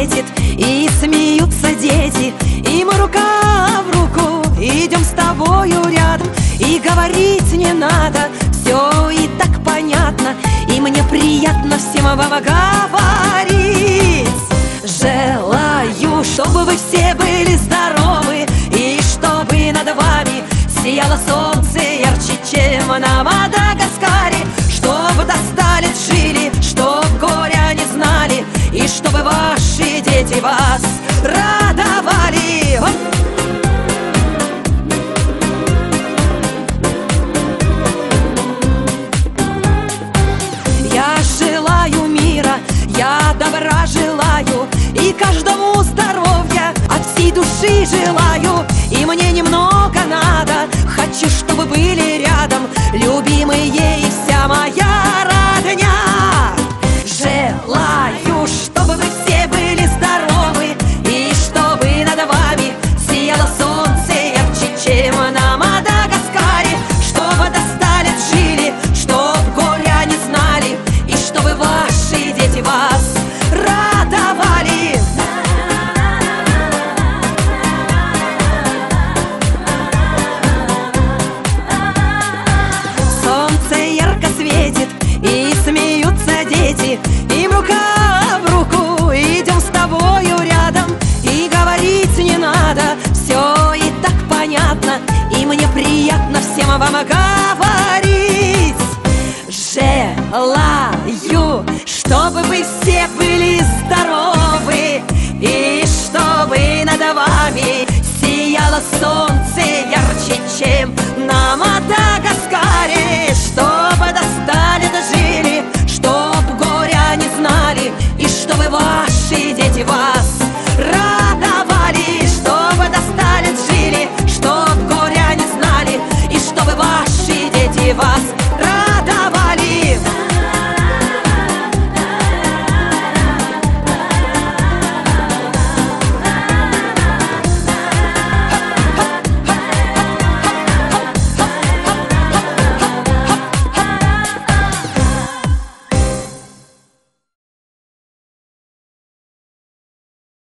светит, и смеются дети, и мы рука в руку идем с тобою рядом. И говорить не надо, все и так понятно, и мне приятно всем вам говорить. Желаю, чтобы вы все были здоровы, и чтобы над вами сияло солнце ярче, чем на Мадагаскаре. Чтобы до 100 лет жили, чтоб горя не знали, и чтобы ваши дети вас радовали. Я желаю мира, я добра желаю, и каждому здоровья от всей души желаю. И мне немного надо, хочу, чтобы были рядом любимые и вся моя родня. Желаю, чтобы вы все были здоровы, и чтобы над вами сияло солнце ярче, чем на Мадагаскаре. Чтобы до 100 лет жили, чтоб горя не знали, и чтобы ваши дети вас радовали. Солнце ярко светит, и смеются дети, и рука в руку идем с тобою рядом. И говорить не надо, все и так понятно, и мне приятно всем вам говорить. Желаю, чтобы вы все были